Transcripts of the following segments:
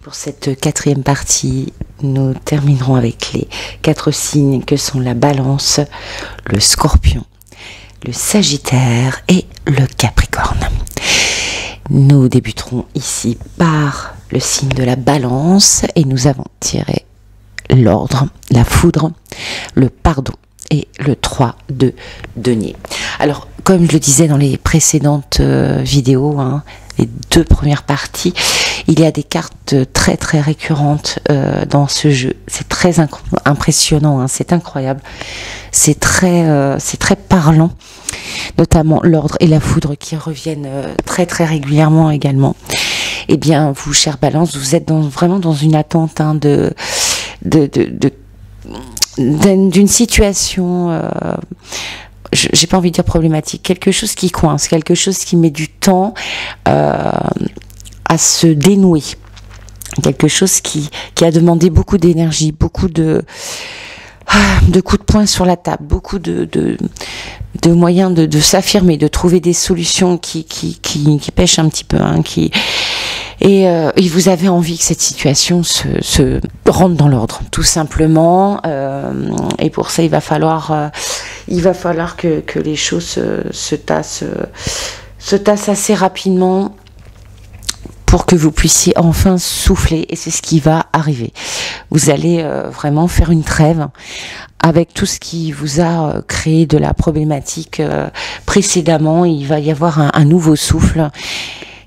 Pour cette quatrième partie, nous terminerons avec les 4 signes que sont la Balance, le Scorpion, le Sagittaire et le Capricorne. Nous débuterons ici par le signe de la Balance et nous avons tiré l'ordre, la foudre, le pardon et le 3 de denier. Alors, comme je le disais dans les précédentes vidéos, les 2 premières parties, il y a des cartes très très récurrentes dans ce jeu. C'est très impressionnant, c'est incroyable. C'est très parlant, notamment l'ordre et la foudre qui reviennent très très régulièrement également. Eh bien, vous, chère Balance, vous êtes vraiment dans une attente d'une situation, j'ai pas envie de dire problématique, quelque chose qui coince, quelque chose qui met du temps à se dénouer, quelque chose qui a demandé beaucoup d'énergie, beaucoup de coups de poing sur la table, beaucoup de moyens de s'affirmer, de trouver des solutions qui pêchent un petit peu, et vous avez envie que cette situation se rentre dans l'ordre, tout simplement. Et pour ça, il va falloir que les choses se tassent assez rapidement pour que vous puissiez enfin souffler. Et c'est ce qui va arriver. Vous allez vraiment faire une trêve avec tout ce qui vous a créé de la problématique précédemment. Il va y avoir un nouveau souffle.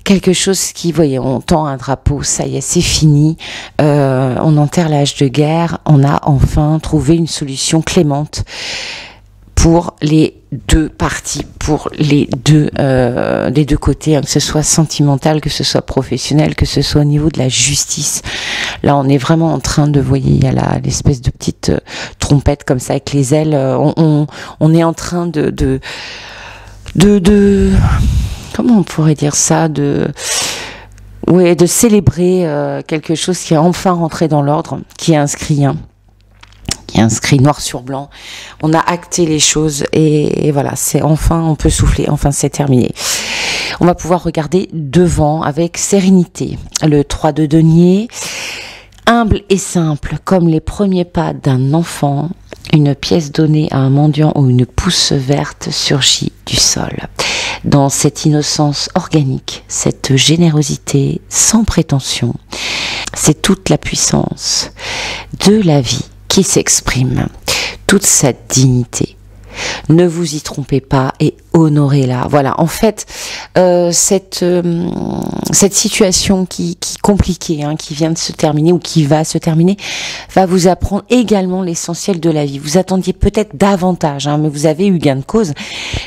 Quelque chose qui, voyez, on tend un drapeau, ça y est, c'est fini, on enterre l'âge de guerre, on a enfin trouvé une solution clémente pour les 2 parties, pour les deux côtés, que ce soit sentimental, que ce soit professionnel, que ce soit au niveau de la justice. Là, on est vraiment en train de, vous voyez, il y a l'espèce de petite trompette comme ça avec les ailes, on est en train de comment on pourrait dire ça, de célébrer quelque chose qui est enfin rentré dans l'ordre, qui est inscrit, noir sur blanc. On a acté les choses et voilà, c'est enfin, on peut souffler, enfin c'est terminé. On va pouvoir regarder devant avec sérénité. Le 3 de denier, humble et simple, comme les premiers pas d'un enfant, une pièce donnée à un mendiant ou une pousse verte surgit du sol. Dans cette innocence organique, cette générosité sans prétention, c'est toute la puissance de la vie qui s'exprime, toute sa dignité. Ne vous y trompez pas et honorez-la. Voilà, en fait, cette situation qui est compliquée, qui vient de se terminer ou qui va se terminer, va vous apprendre également l'essentiel de la vie. Vous attendiez peut-être davantage, mais vous avez eu gain de cause.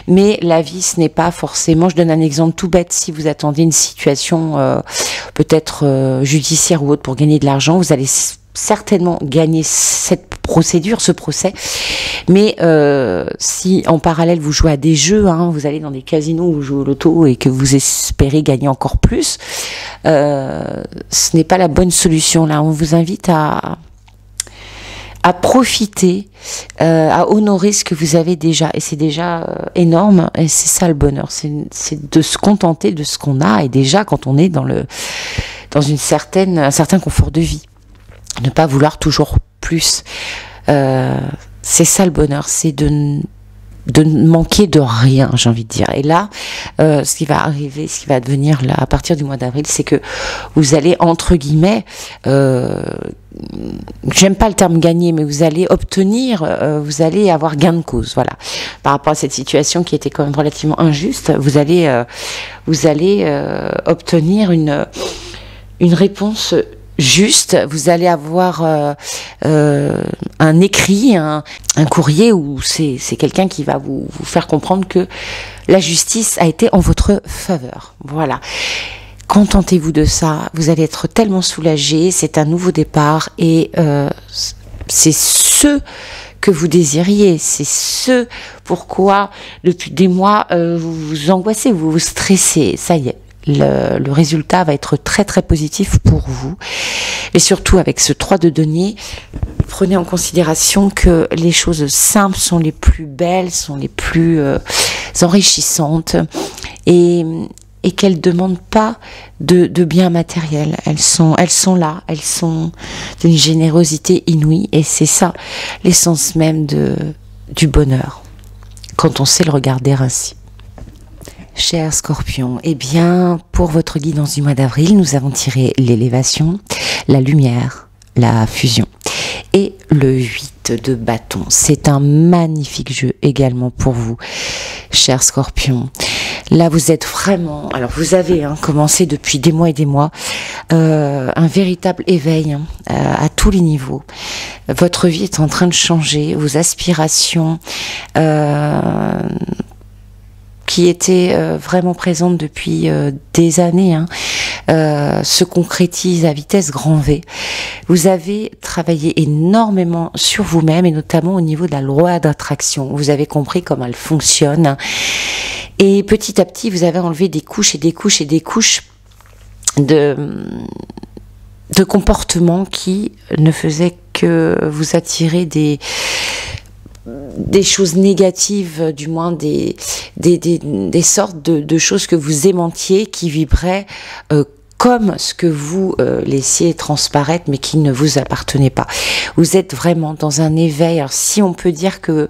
Mais la vie, ce n'est pas forcément, je donne un exemple tout bête, si vous attendez une situation peut-être judiciaire ou autre pour gagner de l'argent, vous allez certainement gagner cette procédure, ce procès, mais si en parallèle vous jouez à des jeux, vous allez dans des casinos où vous jouez au loto et que vous espérez gagner encore plus, ce n'est pas la bonne solution. Là, on vous invite à profiter, à honorer ce que vous avez déjà, et c'est déjà énorme, et c'est ça le bonheur, c'est de se contenter de ce qu'on a, et déjà quand on est dans un certain confort de vie. Ne pas vouloir toujours plus. C'est ça le bonheur, c'est de ne manquer de rien, j'ai envie de dire. Et là, ce qui va arriver, ce qui va devenir là, à partir du mois d'avril, c'est que vous allez, entre guillemets, j'aime pas le terme gagner, mais vous allez obtenir, vous allez avoir gain de cause, voilà. Par rapport à cette situation qui était quand même relativement injuste, vous allez obtenir une réponse juste. Vous allez avoir un écrit, un courrier où c'est quelqu'un qui va vous faire comprendre que la justice a été en votre faveur. Voilà. Contentez-vous de ça. Vous allez être tellement soulagé. C'est un nouveau départ et c'est ce que vous désiriez. C'est ce pourquoi depuis des mois vous vous angoissez, vous vous stressez. Ça y est. Le résultat va être très très positif pour vous, et surtout avec ce 3 de denier, prenez en considération que les choses simples sont les plus belles, sont les plus enrichissantes, et et qu'elles ne demandent pas de biens matériels. Elles sont là, elles sont d'une générosité inouïe, et c'est ça l'essence même du bonheur, quand on sait le regarder ainsi. Cher Scorpion, eh bien, pour votre guidance du mois d'avril, nous avons tiré l'élévation, la lumière, la fusion et le 8 de bâton. C'est un magnifique jeu également pour vous, cher Scorpion. Là, vous êtes vraiment... Alors, vous avez commencé depuis des mois et des mois un véritable éveil à tous les niveaux. Votre vie est en train de changer, vos aspirations... qui étaient vraiment présentes depuis des années, se concrétisent à vitesse grand V. Vous avez travaillé énormément sur vous-même, et notamment au niveau de la loi d'attraction. Vous avez compris comment elle fonctionne. Et petit à petit, vous avez enlevé des couches et des couches et des couches de comportements qui ne faisaient que vous attirer des choses négatives, du moins des sortes de choses que vous aimantiez, qui vibraient comme ce que vous laissiez transparaître, mais qui ne vous appartenait pas. Vous êtes vraiment dans un éveil. Alors, si on peut dire qu'il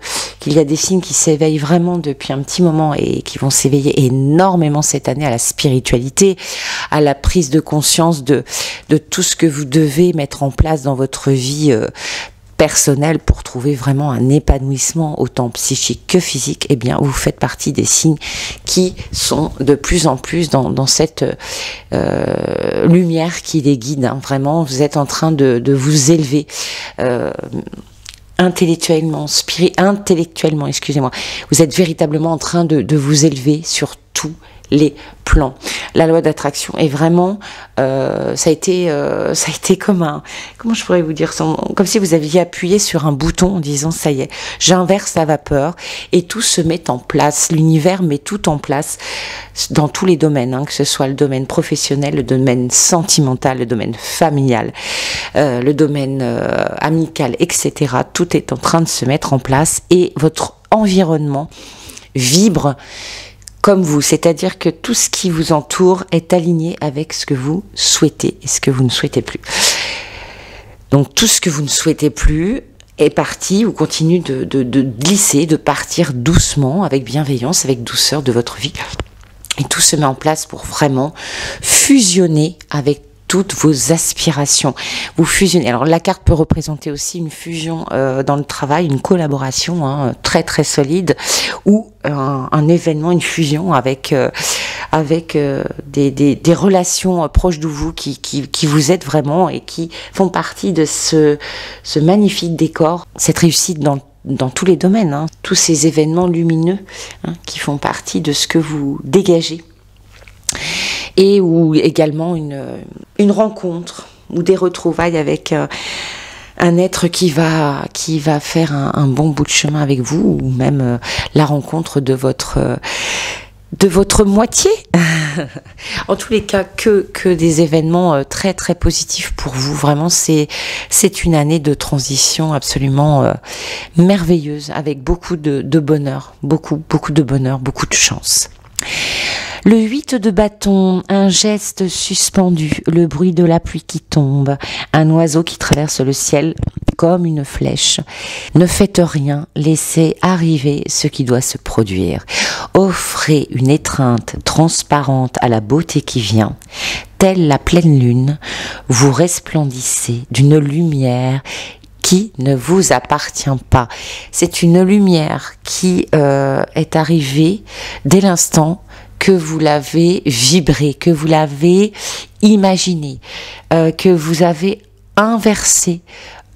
y a des signes qui s'éveillent vraiment depuis un petit moment et qui vont s'éveiller énormément cette année à la spiritualité, à la prise de conscience de tout ce que vous devez mettre en place dans votre vie personnel pour trouver vraiment un épanouissement autant psychique que physique, eh bien vous faites partie des signes qui sont de plus en plus dans cette lumière qui les guide. Vraiment, vous êtes en train de vous élever intellectuellement, excusez-moi. Vous êtes véritablement en train de vous élever sur tous les plans. La loi d'attraction est vraiment, ça a été comme comment je pourrais vous dire, comme si vous aviez appuyé sur un bouton en disant ça y est, j'inverse la vapeur et tout se met en place. L'univers met tout en place dans tous les domaines, que ce soit le domaine professionnel, le domaine sentimental, le domaine familial, le domaine amical, etc. Tout est en train de se mettre en place et votre environnement vibre comme vous, c'est-à-dire que tout ce qui vous entoure est aligné avec ce que vous souhaitez et ce que vous ne souhaitez plus. Donc tout ce que vous ne souhaitez plus est parti ou continue de glisser, de partir doucement, avec bienveillance, avec douceur de votre vie. Et tout se met en place pour vraiment fusionner avec toutes vos aspirations. Vous fusionnez. Alors la carte peut représenter aussi une fusion dans le travail, une collaboration très très solide, ou un événement, une fusion avec des relations proches de vous qui vous aident vraiment et qui font partie de ce magnifique décor, cette réussite dans tous les domaines, tous ces événements lumineux qui font partie de ce que vous dégagez. Et ou également une rencontre ou des retrouvailles avec un être qui va faire un bon bout de chemin avec vous, ou même la rencontre de votre moitié. En tous les cas, que des événements très très positifs pour vous. Vraiment, c'est une année de transition absolument merveilleuse, avec beaucoup de bonheur, beaucoup de bonheur, beaucoup de chance. Le 8 de bâton, un geste suspendu, le bruit de la pluie qui tombe, un oiseau qui traverse le ciel comme une flèche. Ne faites rien, laissez arriver ce qui doit se produire. Offrez une étreinte transparente à la beauté qui vient. Telle la pleine lune, vous resplendissez d'une lumière qui ne vous appartient pas. C'est une lumière qui est arrivée dès l'instant que vous l'avez vibré, que vous l'avez imaginé, que vous avez inversé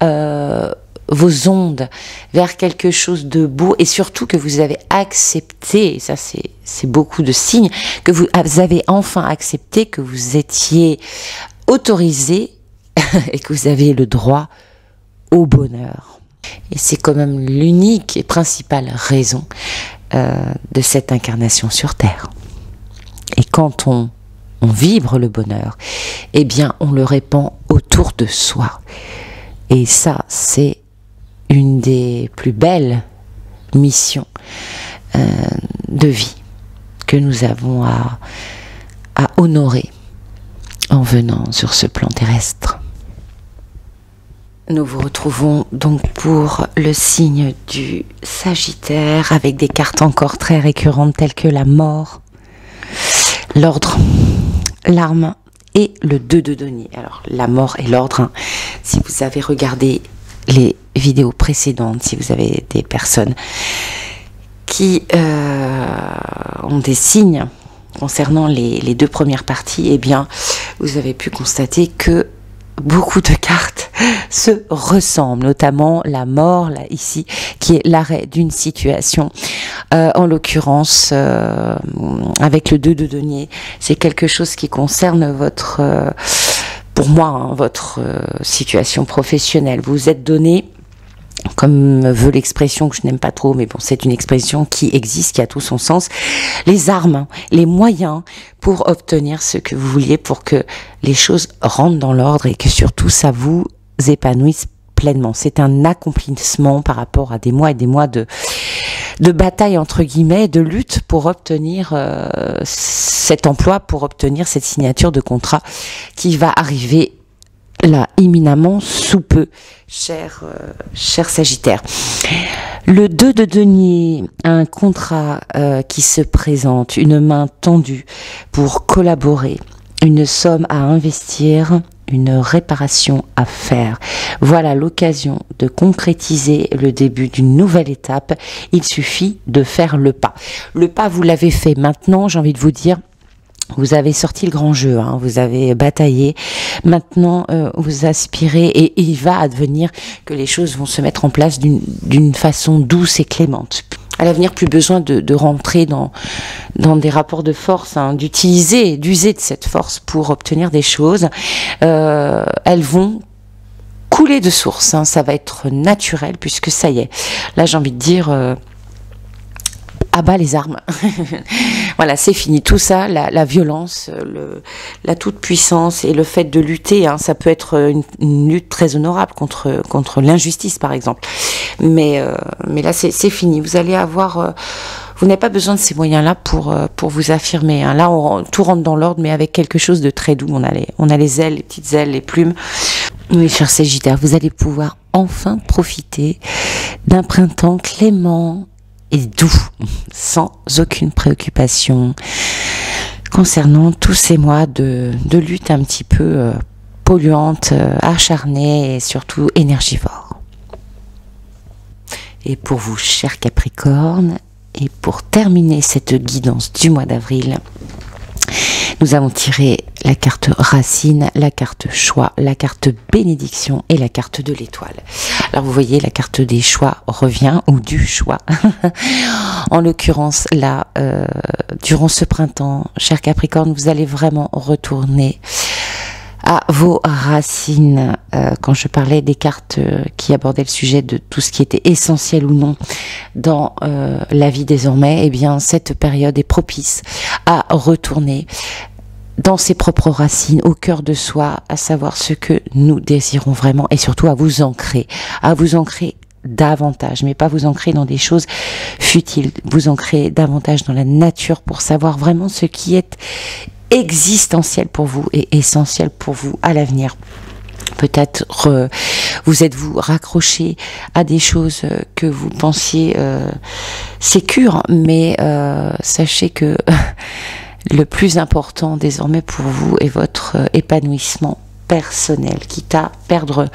vos ondes vers quelque chose de beau, et surtout que vous avez accepté, et ça c'est beaucoup de signes, que vous avez enfin accepté que vous étiez autorisé et que vous avez le droit au bonheur. Et c'est quand même l'unique et principale raison de cette incarnation sur Terre. Et quand on vibre le bonheur, eh bien on le répand autour de soi. Et ça, c'est une des plus belles missions de vie que nous avons à honorer en venant sur ce plan terrestre. Nous vous retrouvons donc pour le signe du Sagittaire avec des cartes encore très récurrentes telles que la mort, l'ordre, l'arme et le 2 de denier. Alors la mort et l'ordre, hein, si vous avez regardé les vidéos précédentes, si vous avez des personnes qui ont des signes concernant les deux premières parties, eh bien vous avez pu constater que beaucoup de cartes se ressemblent, notamment la mort, là, ici, qui est l'arrêt d'une situation. En l'occurrence, avec le 2 de denier, c'est quelque chose qui concerne votre, pour moi, hein, votre situation professionnelle. Vous vous êtes donné, comme veut l'expression que je n'aime pas trop, mais bon, c'est une expression qui existe, qui a tout son sens, les armes, les moyens pour obtenir ce que vous vouliez, pour que les choses rentrent dans l'ordre et que surtout ça vous épanouisse pleinement. C'est un accomplissement par rapport à des mois et des mois de bataille, entre guillemets, de lutte pour obtenir cet emploi, pour obtenir cette signature de contrat qui va arriver là, imminemment, sous peu, cher Sagittaire. Le 2 de denier, un contrat qui se présente, une main tendue pour collaborer, une somme à investir, une réparation à faire. Voilà l'occasion de concrétiser le début d'une nouvelle étape. Il suffit de faire le pas. Le pas, vous l'avez fait maintenant, j'ai envie de vous dire. Vous avez sorti le grand jeu, hein, vous avez bataillé. Maintenant, vous aspirez et il va advenir que les choses vont se mettre en place d'une façon douce et clémente. À l'avenir, plus besoin de rentrer dans des rapports de force, hein, d'user de cette force pour obtenir des choses. Elles vont couler de source, hein, ça va être naturel puisque ça y est. Là, j'ai envie de dire... à bas les armes. Voilà, c'est fini. Tout ça, la violence, la toute-puissance et le fait de lutter, hein, ça peut être une lutte très honorable contre l'injustice, par exemple. Mais là, c'est fini. Vous allez avoir... vous n'avez pas besoin de ces moyens-là pour vous affirmer. Hein. Là, tout rentre dans l'ordre, mais avec quelque chose de très doux. On a les ailes, les petites ailes, les plumes. Oui, cher Sagittaire, vous allez pouvoir enfin profiter d'un printemps clément et doux, sans aucune préoccupation concernant tous ces mois de lutte un petit peu polluante, acharnée et surtout énergivore. Et pour vous, cher Capricorne, et pour terminer cette guidance du mois d'avril, nous avons tiré la carte racine, la carte choix, la carte bénédiction et la carte de l'étoile. Alors vous voyez, la carte des choix revient, ou du choix. En l'occurrence, là, durant ce printemps, cher Capricorne, vous allez vraiment retourner à vos racines. Quand je parlais des cartes qui abordaient le sujet de tout ce qui était essentiel ou non dans la vie désormais, eh bien cette période est propice à retourner dans ses propres racines, au cœur de soi, à savoir ce que nous désirons vraiment et surtout à vous ancrer davantage, mais pas vous ancrer dans des choses futiles, vous ancrer davantage dans la nature pour savoir vraiment ce qui est existentiel pour vous et essentiel pour vous à l'avenir. Peut-être vous êtes-vous raccroché à des choses que vous pensiez sécures, mais sachez que le plus important désormais pour vous est votre épanouissement personnel, quitte à perdre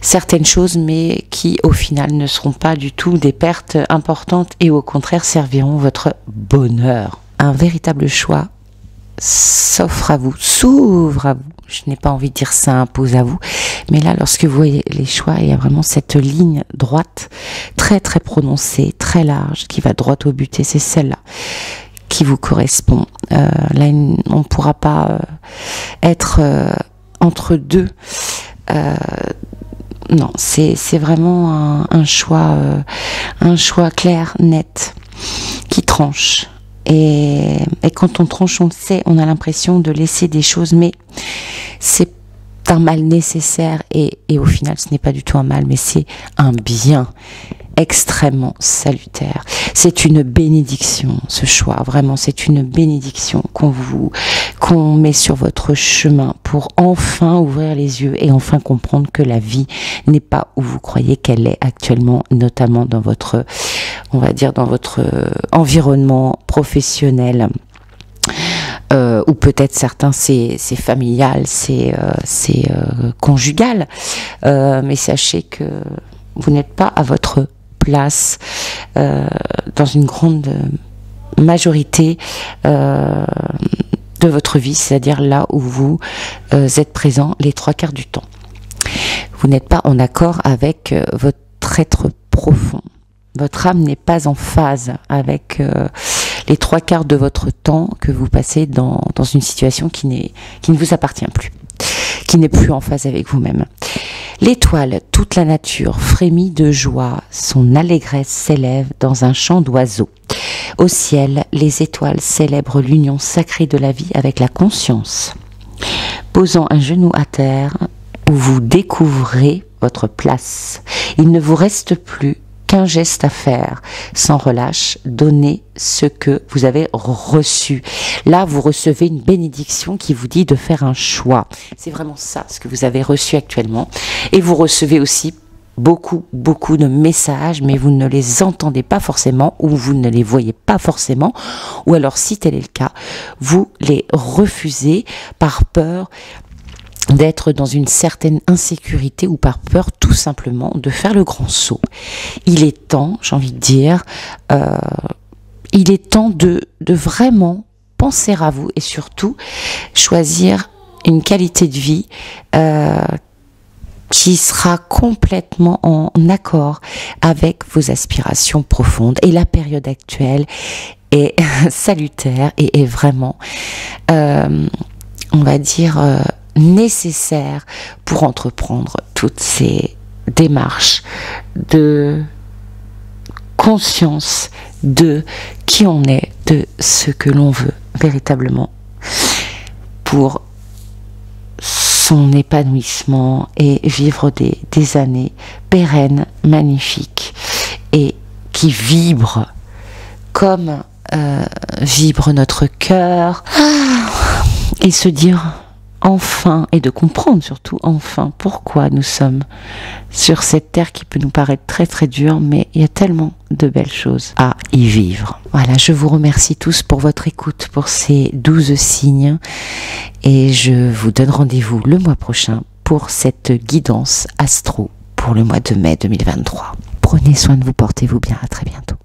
certaines choses, mais qui au final ne seront pas du tout des pertes importantes et au contraire serviront votre bonheur. Un véritable choix s'offre à vous, s'ouvre à vous. Je n'ai pas envie de dire ça impose à vous, mais là, lorsque vous voyez les choix, il y a vraiment cette ligne droite, très très prononcée, très large, qui va droit au but, et c'est celle-là qui vous correspond. Là, on ne pourra pas être entre deux. Non, c'est vraiment un choix clair, net, qui tranche. Et quand on tranche, on le sait, on a l'impression de laisser des choses, mais c'est un mal nécessaire et au final ce n'est pas du tout un mal, mais c'est un bien. extrêmement salutaire. C'est une bénédiction, ce choix. Vraiment, c'est une bénédiction qu'on met sur votre chemin pour enfin ouvrir les yeux et enfin comprendre que la vie n'est pas où vous croyez qu'elle est actuellement, notamment dans votre, on va dire, dans votre environnement professionnel. Ou peut-être certains c'est familial, c'est conjugal, mais sachez que vous n'êtes pas à votre place dans une grande majorité de votre vie, c'est-à-dire là où vous êtes présent les 3/4 du temps. Vous n'êtes pas en accord avec votre être profond. Votre âme n'est pas en phase avec les 3/4 de votre temps que vous passez dans une situation qui ne vous appartient plus, qui n'est plus en phase avec vous-même. L'étoile, toute la nature frémit de joie, son allégresse s'élève dans un chant d'oiseaux. Au ciel, les étoiles célèbrent l'union sacrée de la vie avec la conscience. Posant un genou à terre, où vous découvrez votre place. Il ne vous reste plus qu'un geste à faire, sans relâche, donnez ce que vous avez reçu. Là, vous recevez une bénédiction qui vous dit de faire un choix. C'est vraiment ça, ce que vous avez reçu actuellement. Et vous recevez aussi beaucoup de messages, mais vous ne les entendez pas forcément, ou vous ne les voyez pas forcément, ou alors, si tel est le cas, vous les refusez par peur d'être dans une certaine insécurité ou par peur tout simplement de faire le grand saut. Il est temps, j'ai envie de dire, il est temps de vraiment penser à vous et surtout choisir une qualité de vie qui sera complètement en accord avec vos aspirations profondes. Et la période actuelle est salutaire et est vraiment, on va dire, nécessaire pour entreprendre toutes ces démarches de conscience de qui on est, de ce que l'on veut véritablement pour son épanouissement et vivre des années pérennes, magnifiques et qui vibrent comme vibre notre cœur et se dire enfin, et de comprendre surtout enfin pourquoi nous sommes sur cette terre qui peut nous paraître très dure, mais il y a tellement de belles choses à y vivre. Voilà, je vous remercie tous pour votre écoute, pour ces 12 signes, et je vous donne rendez-vous le mois prochain pour cette guidance astro pour le mois de mai 2023. Prenez soin de vous, portez-vous bien, à très bientôt.